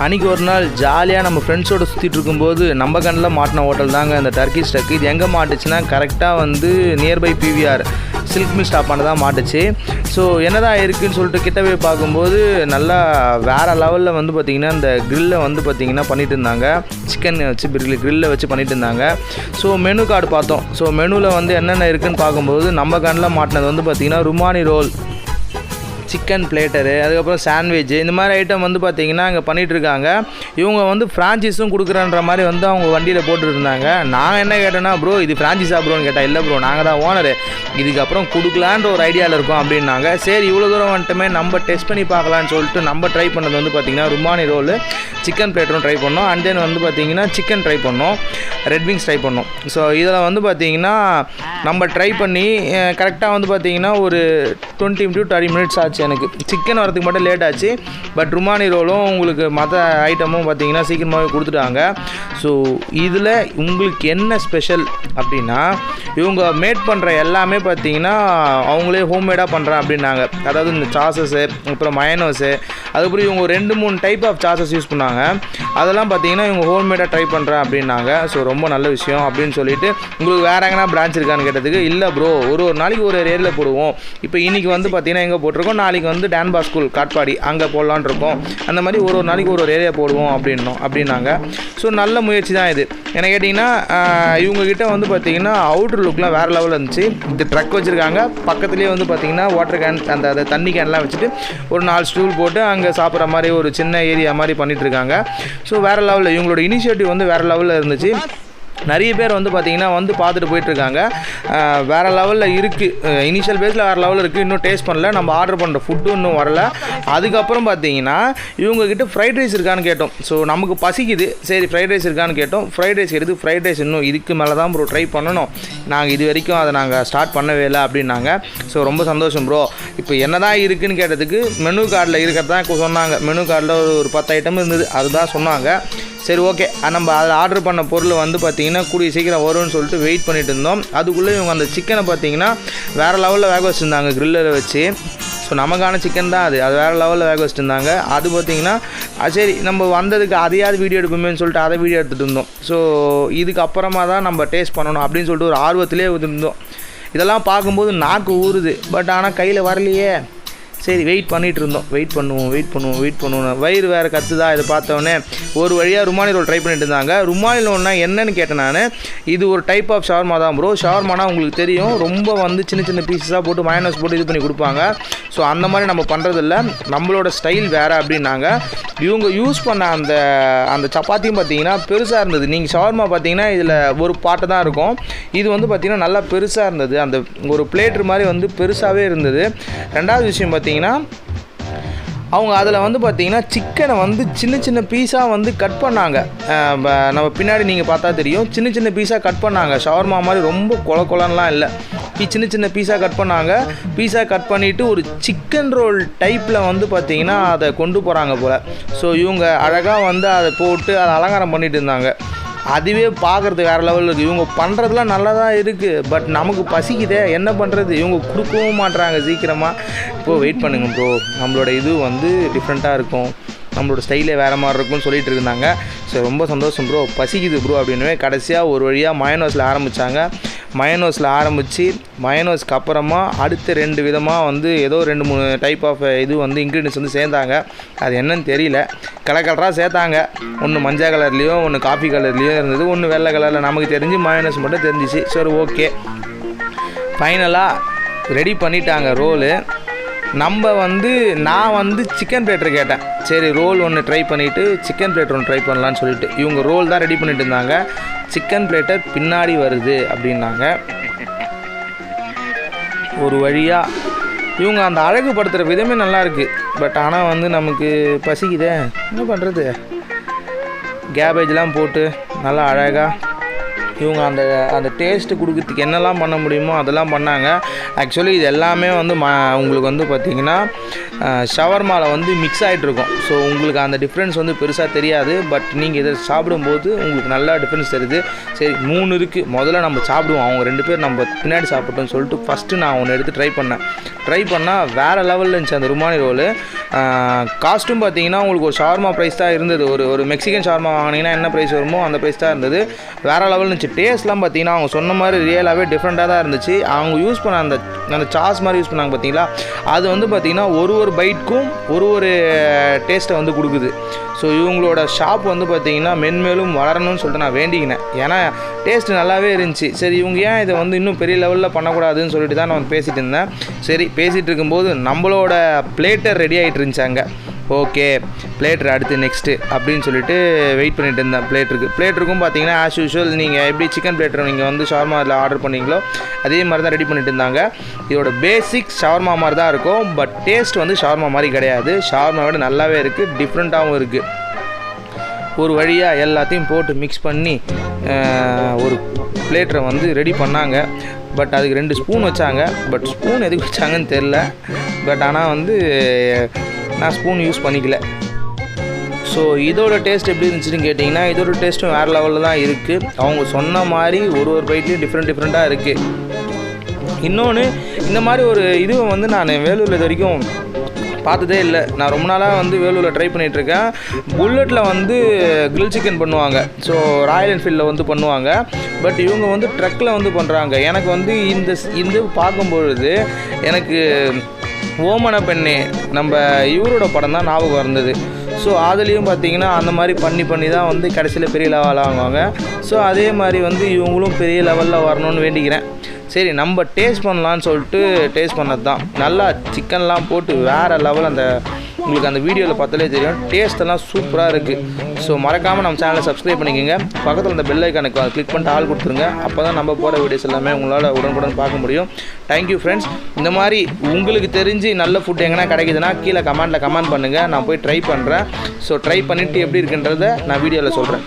அன்றைக்கி ஒரு நாள் ஜாலியாக நம்ம ஃப்ரெண்ட்ஸோடு சுற்றிட்டு இருக்கும்போது நம்ம கண்ணில் மாட்டின ஹோட்டல் தாங்க இந்த டர்க்கிஷ் டக்கு. இது எங்கே மாட்டுச்சுன்னா கரெக்டாக வந்து nearby PVR silk mill stop பண்ண தான் மாட்டுச்சு. ஸோ என்னதான் இருக்குதுன்னு சொல்லிட்டு கிட்ட போய் பார்க்கும்போது நல்லா வேறு லெவலில் வந்து பார்த்திங்கன்னா இந்த க்ரில்லை வந்து பார்த்திங்கன்னா பண்ணிகிட்டு இருந்தாங்க. சிக்கன் வச்சு க்ரில்லை வச்சு பண்ணிகிட்டு இருந்தாங்க. ஸோ மெனு கார்டு பார்த்தோம். ஸோ மெனுவில் வந்து என்னென்ன இருக்குதுன்னு பார்க்கும்போது நம்ம கண்ணில் மாட்டினது வந்து பார்த்திங்கன்னா ருமானி ரோல், சிக்கன் பிளேட்டரு, அதுக்கப்புறம் சாண்ட்விட்சு, இந்த மாதிரி ஐட்டம் வந்து பார்த்திங்கன்னா அங்கே பண்ணிகிட்ருக்காங்க. இவங்க வந்து ஃப்ரான்ச்சைஸும் கொடுக்குறன்ற மாதிரி வந்து அவங்க வண்டியில் போட்டுருந்தாங்க. நான் என்ன கேட்டேன்னா, ப்ரோ இது ஃப்ரான்ச்சைஸா ப்ரோன்னு கேட்டால், இல்லை ப்ரோ நாங்கள் தான் ஓனரு, இதுக்கப்புறம் கொடுக்கலான்ற ஒரு ஐடியாவில் இருக்கோம் அப்படின்னாங்க. சரி இவ்வளோ தூரம் வந்துட்டுமே நம்ம டெஸ்ட் பண்ணி பார்க்கலான்னு சொல்லிட்டு நம்ம ட்ரை பண்ணது வந்து பார்த்திங்கன்னா ருமானி ரோலு, சிக்கன் பிளேட்டரும் ட்ரை பண்ணோம். அண்ட் தென் வந்து பார்த்திங்கன்னா சிக்கன் ட்ரை பண்ணோம், ரெட் விங்ஸ் ட்ரை பண்ணோம். ஸோ இதில் வந்து பார்த்திங்கன்னா நம்ம ட்ரை பண்ணி கரெக்டாக வந்து பார்த்திங்கன்னா ஒரு 20 to 30 மினிட்ஸ் ஆச்சு. எனக்கு சிக்கன் வரதுக்கு மட்டும் லேட் ஆச்சு. பட் ருமானி ரோலும் உங்களுக்கு மற்ற ஐட்டமும் பார்த்திங்கன்னா சீக்கிரமாகவே கொடுத்துட்டாங்க. ஸோ இதில் உங்களுக்கு என்ன ஸ்பெஷல் அப்படின்னா, இவங்க மேட் பண்ணுற எல்லாமே பார்த்திங்கன்னா அவங்களே ஹோம்மேடாக பண்ணுறேன் அப்படின்னாங்க. அதாவது இந்த சாஸஸ்ஸு, அப்புறம் மயனோஸு, அதுக்கப்புறம் இவங்க 2-3 டைப் ஆஃப் சாஸஸ் யூஸ் பண்ணாங்க. அதெல்லாம் பார்த்திங்கன்னா இவங்க ஹோம்மேடாக ட்ரை பண்ணுறேன் அப்படின்னாங்க. ஸோ ரொம்ப நல்ல விஷயம் அப்படின்னு சொல்லிட்டு, உங்களுக்கு வேறு எங்கன்னா பிரான்ச் இருக்கான்னு கேட்டதுக்கு, இல்லை ப்ரோ ஒரு நாளைக்கு ஒரு ஏரியாவில் போடுவோம். இப்போ இன்றைக்கி வந்து பார்த்திங்கன்னா எங்கே போட்டிருக்கோம், நாளைக்கு வந்து டான்பா ஸ்கூல் காட்பாடி அங்கே போடலான் இருக்கோம். அந்த மாதிரி ஒரு நாளைக்கு ஒரு ஏரியா போடுவோம் அப்படின்னாங்க. ஸோ நல்ல முயற்சி தான் இது. என்ன கேட்டிங்கன்னா இவங்ககிட்ட வந்து பார்த்திங்கன்னா அவுட்ரு லுக்லாம் வேறு லெவலில் இருந்துச்சு. இது ட்ரக் வச்சுருக்காங்க, பக்கத்துலேயே வந்து பார்த்திங்கன்னா வாட்டர் கேன், அந்த தண்ணி கேன்லாம் வச்சுட்டு ஒரு 4 ஸ்டூல் போட்டு அங்கே சாப்பிட்ற மாதிரி ஒரு சின்ன ஏரியா மாதிரி பண்ணிகிட்ருக்காங்க. ஸோ வேறு லெவலில் இவங்களோட இனிஷியேட்டிவ் வந்து வேறு லெவலில் இருந்துச்சு. நிறைய பேர் வந்து பார்த்திங்கன்னா வந்து பார்த்துட்டு போயிட்டுருக்காங்க. வேறு லெவலில் இருக்குது. இனிஷியல் பேஸில் வேறு லெவலில் இருக்குது. இன்னும் டேஸ்ட் பண்ணல. நம்ம ஆர்டர் பண்ணுற ஃபுட்டும் இன்னும் வரல. அதுக்கப்புறம் பார்த்திங்கன்னா இவங்ககிட்ட ஃப்ரைட் ரைஸ் இருக்கான்னு கேட்டோம். ஸோ நமக்கு பசிக்குது, சரி ஃப்ரைட் ரைஸ் இருக்கான்னு கேட்டோம். ஃப்ரைட் ரைஸ் எடுத்து ஃப்ரைட் ரைஸ் இன்னும் இதுக்கு மேலே தான் ப்ரோ ட்ரை பண்ணணும், நாங்கள் இது வரைக்கும் அதை நாங்கள் ஸ்டார்ட் பண்ணவே இல்லை அப்படின்னாங்க. ஸோ ரொம்ப சந்தோஷம் ப்ரோ. இப்போ என்ன தான் இருக்குதுன்னு கேட்டதுக்கு மெனு கார்டில் இருக்கிறதான் சொன்னாங்க. மெனு கார்டில் ஒரு 10 ஐட்டம் இருந்தது, அதுதான் சொன்னாங்க. சரி ஓகே, நம்ம அதில் ஆர்டர் பண்ண பொருள் வந்து பார்த்திங்கன்னா கூடிய சீக்கிரம் வரும்னு சொல்லிட்டு வெயிட் பண்ணிட்டு இருந்தோம். அதுக்குள்ளே இவங்க அந்த சிக்கனை பார்த்திங்கன்னா வேறு லெவலில் வேக வச்சுருந்தாங்க க்ரில்லரை வச்சு. ஸோ நமக்கான சிக்கன் தான் அது வேறு லெவலில் வேக வச்சுருந்தாங்க. அது பார்த்திங்கன்னா சரி நம்ம வந்ததுக்கு அதையாவது வீடியோ எடுப்போமேன்னு சொல்லிட்டு அதை வீடியோ எடுத்துகிட்டு இருந்தோம். ஸோ இதுக்கப்புறமா தான் நம்ம டேஸ்ட் பண்ணணும் அப்படின்னு சொல்லிட்டு ஒரு ஆர்வத்திலே இருந்தோம். இதெல்லாம் பார்க்கும்போது நாக்கு ஊறுது. பட் ஆனால் கையில் வரலையே. சரி வெயிட் பண்ணிகிட்டு இருந்தோம். வெயிட் பண்ணுவோம். வயிறு வேறு கற்றுதா. இதை பார்த்தோன்னே ஒரு வழியாக ருமானி ரோல் ட்ரை பண்ணிட்டு இருந்தாங்க. ருமானி ரோல்னா என்னன்னு கேட்டேன் நான். இது ஒரு டைப் ஆஃப் ஷவர்மா தான் ப்ரோ. ஷவர்மானா உங்களுக்கு தெரியும், ரொம்ப வந்து சின்ன சின்ன பீஸஸாக போட்டு மயோனைஸ் போட்டு இது பண்ணி கொடுப்பாங்க. ஸோ அந்த மாதிரி நம்ம பண்ணுறதில்ல, நம்மளோட ஸ்டைல் வேறு அப்படின்னாங்க. இவங்க யூஸ் பண்ண அந்த சப்பாத்தியும் பார்த்திங்கன்னா பெருசாக இருந்தது. நீங்கள் ஷவர்மா பார்த்திங்கன்னா இதில் ஒரு பாட்டு தான் இருக்கும். இது வந்து பார்த்திங்கன்னா நல்லா பெருசாக இருந்தது. அந்த ஒரு பிளேட்ரு மாதிரி வந்து பெருசாகவே இருந்தது. ரெண்டாவது விஷயம் பார்த்திங்கன்னா அவங்க அதில் வந்து பார்த்திங்கன்னா சிக்கனை வந்து சின்ன சின்ன பீஸாக வந்து கட் பண்ணாங்க. நம்ம பின்னாடி நீங்கள் பார்த்தா தெரியும், சின்ன சின்ன பீஸாக கட் பண்ணாங்க. ஷவர்மா மாதிரி ரொம்ப கொலன்லாம் இல்லை, சின்ன சின்ன பீஸாக கட் பண்ணாங்க. பீஸாக கட் பண்ணிவிட்டு ஒரு சிக்கன் ரோல் டைப்பில் வந்து பார்த்திங்கன்னா அதை கொண்டு போகிறாங்க போல். ஸோ இவங்க அழகாக வந்து அதை போட்டு அதை அலங்காரம் பண்ணிகிட்டு இருந்தாங்க. அதுவே பார்க்குறது வேறு லெவலில் இருக்குது. இவங்க பண்ணுறதுலாம் நல்லா தான் இருக்குது. பட் நமக்கு பசிக்குதே, என்ன பண்ணுறது, இவங்க கொடுக்கவும் மாட்டுறாங்க சீக்கிரமாக. இப்போது வெயிட் பண்ணுங்கள் ப்ரோ, நம்மளோட இது வந்து டிஃப்ரெண்ட்டாக இருக்கும், நம்மளோட ஸ்டைலே வேறு மாதிரி இருக்கும்னு சொல்லிட்டு இருந்தாங்க. ஸோ ரொம்ப சந்தோஷம் ப்ரோ, பசிக்குது ப்ரோ அப்படின்னு கடைசியாக ஒரு வழியாக மயோனைஸில் ஆரம்பித்தாங்க. மயோனைஸில் ஆரம்பித்து மயோனைஸ்க்கு அப்புறமா அடுத்த 2 விதமாக வந்து ஏதோ 2-3 டைப் ஆஃப் இது வந்து இன்க்ரீடியன்ஸ் வந்து சேர்ந்தாங்க. அது என்னன்னு தெரியல, கலராக சேர்த்தாங்க. ஒன்று மஞ்சள் கலர்லேயோ, ஒன்று காஃபி கலர்லேயோ இருந்தது, ஒன்று வெள்ளை கலரில். நமக்கு தெரிஞ்சு மயோனைஸ் மட்டும் தெரிஞ்சிச்சு. சரி ஓகே, ஃபைனலாக ரெடி பண்ணிட்டாங்க ரோலு. நான் வந்து சிக்கன் பிளேட்டர் கேட்டேன். சரி ரோல் ஒன்று ட்ரை பண்ணிவிட்டு சிக்கன் பிளேட்டர் ஒன்று ட்ரை பண்ணலான்னு சொல்லிட்டு இவங்க ரோல் தான் ரெடி பண்ணிட்டு இருந்தாங்க. சிக்கன் பிளேட்டர் பின்னாடி வருது அப்படின்னாங்க. ஒரு வழியாக இவங்க அந்த அழகுபடுத்துகிற விதமே நல்லாயிருக்கு. பட் ஆனால் வந்து நமக்கு பசிக்குதே, என்ன பண்ணுறது. கேபேஜ்லாம் போட்டு நல்லா அழகாக இவங்க அந்த டேஸ்ட்டு கொடுக்கறதுக்கு என்னெல்லாம் பண்ண முடியுமோ அதெல்லாம் பண்ணாங்க. ஆக்சுவலி இது எல்லாமே வந்து உங்களுக்கு வந்து பார்த்திங்கன்னா ஷவர்மாவில் வந்து மிக்ஸ் ஆகிட்ருக்கும். ஸோ உங்களுக்கு அந்த டிஃப்ரென்ஸ் வந்து பெருசாக தெரியாது. பட் நீங்கள் இதை சாப்பிடும்போது உங்களுக்கு நல்லா டிஃப்ரென்ஸ் தெரியுது. சரி 3 இருக்குது, முதல்ல நம்ம சாப்பிடுவோம், அவங்க 2 பேர் நம்ம பின்னாடி சாப்பிட்டோம்னு சொல்லிட்டு ஃபஸ்ட்டு நான் ஒன்று எடுத்து ட்ரை பண்ணால் வேறு லெவலில் இருந்துச்சு அந்த ருமானி ரோலு. காஸ்ட்டும் பார்த்தீங்கன்னா உங்களுக்கு ஒரு ஷவர்மா ப்ரைஸ் தான் இருந்தது. ஒரு மெக்சிகன் ஷவர்மா வாங்கினீங்கன்னா என்ன ப்ரைஸ் வருமோ அந்த ப்ரைஸ் தான் இருந்தது. வேறு லெவலில் இருந்துச்சு. டேஸ்ட்லாம் பார்த்தீங்கன்னா அவங்க சொன்ன மாதிரி ரியலாகவே டிஃப்ரெண்ட்டாக தான் இருந்துச்சு. அவங்க யூஸ் பண்ண அந்த சாஸ் மாதிரி யூஸ் பண்ணாங்க பார்த்தீங்களா, அது வந்து பார்த்திங்கன்னா ஒரு பைட்க்கும் ஒரு டேஸ்ட்டை வந்து கொடுக்குது. ஸோ இவங்களோட ஷாப் வந்து பார்த்திங்கன்னா மென்மேலும் வளரணும்னு சொல்லிட்டு நான் வேண்டிக்கினேன். ஏன்னா டேஸ்ட்டு நல்லாவே இருந்துச்சு. சரி இவங்க ஏன் இதை வந்து இன்னும் பெரிய லெவலில் பண்ணக்கூடாதுன்னு சொல்லிட்டு தான் நான் பேசிகிட்டு இருந்தேன். சரி பேசிகிட்டு இருக்கும்போது நம்மளோட பிளேட்டர் ரெடி ஆகிட்டு இருந்துச்சாங்க. ஓகே பிளேட்டர் அடுத்து நெக்ஸ்ட்டு அப்படின்னு சொல்லிட்டு வெயிட் பண்ணிட்டு இருந்தேன். பிளேட்டருக்கும் பார்த்தீங்கன்னா ஆஸ் யூஷுவல் நீங்கள் எப்படி சிக்கன் பிளேட்டர் நீங்கள் வந்து ஷவர்மாவில் ஆர்டர் பண்ணிங்களோ அதே மாதிரி தான் ரெடி பண்ணிட்டு இருந்தாங்க. இதோட பேசிக் ஷவர்மா மாதிரி தான் இருக்கும். பட் டேஸ்ட் வந்து ஷவர்மா மாதிரி கிடையாது. ஷவர்மா விட நல்லாவே இருக்குது, டிஃப்ரெண்ட்டாகவும் இருக்குது. ஒரு வழியாக எல்லாத்தையும் போட்டு மிக்ஸ் பண்ணி ஒரு பிளேட்டரை வந்து ரெடி பண்ணாங்க. பட் அதுக்கு 2 ஸ்பூன் வச்சாங்க. பட் ஸ்பூன் எதுக்கு வச்சாங்கன்னு தெரில. பட் ஆனால் வந்து நான் ஸ்பூன் யூஸ் பண்ணிக்கல. ஸோ இதோட டேஸ்ட் எப்படி இருந்துச்சுன்னு கேட்டிங்கன்னா இதோட டேஸ்ட்டும் வேறு லெவலில் தான் இருக்குது. அவங்க சொன்ன மாதிரி ஒரு பைட்லேயும் டிஃப்ரெண்ட்டாக இருக்குது. இன்னொன்று இந்த மாதிரி ஒரு இதுவை வந்து நான் வேலூரில் இது வரைக்கும் பார்த்ததே இல்லை. நான் ரொம்ப நாளாக வந்து வேலூரில் ட்ரை பண்ணிகிட்ருக்கேன். புல்லட்டில் வந்து கிரில் சிக்கன் பண்ணுவாங்க. ஸோ ராயல் என்ஃபீல்டில் வந்து பண்ணுவாங்க. பட் இவங்க வந்து ட்ரக்கில் வந்து பண்ணுறாங்க. எனக்கு வந்து இந்த பார்க்கும்பொழுது எனக்கு ஓமன பெண்ணே நம்ம இவரோட படம் தான் ஞாபகம் இருந்தது. ஸோ அதுலேயும் பார்த்தீங்கன்னா அந்த மாதிரி பண்ணி தான் வந்து கடைசியில் பெரிய லெவலில் வாங்குவாங்க. ஸோ அதே மாதிரி வந்து இவங்களும் பெரிய லெவலில் வரணும்னு வேண்டிக்கிறேன். சரி நம்ம டேஸ்ட் பண்ணலான்னு சொல்லிட்டு டேஸ்ட் பண்ணது தான். நல்லா சிக்கன்லாம் போட்டு வேறு லெவல். உங்களுக்கு அந்த வீடியோவில் பார்த்தாலே தெரியும், டேஸ்ட்டெல்லாம் சூப்பராக இருக்குது. ஸோ மறக்காமல் நம்ம சேனலை சப்ஸ்கிரைப் பண்ணிக்கோங்க. பக்கத்தில் இந்த பெல் ஐக்கானுக்கு கிளிக் பண்ணிட்டு ஆள் கொடுத்துருங்க. அப்போ தான் நம்ம போகிற வீடியோஸ் எல்லாமே உங்களால் உடனுக்குடன் பார்க்க முடியும். Thank you friends. இந்த மாதிரி உங்களுக்கு தெரிஞ்சு நல்ல ஃபுட் எங்கன்னா கிடைக்குதுன்னா கீழே கமெண்ட் பண்ணுங்கள். நான் போய் ட்ரை பண்ணுறேன். ஸோ ட்ரை பண்ணிவிட்டு எப்படி இருக்குன்றதை நான் வீடியோவில் சொல்கிறேன்.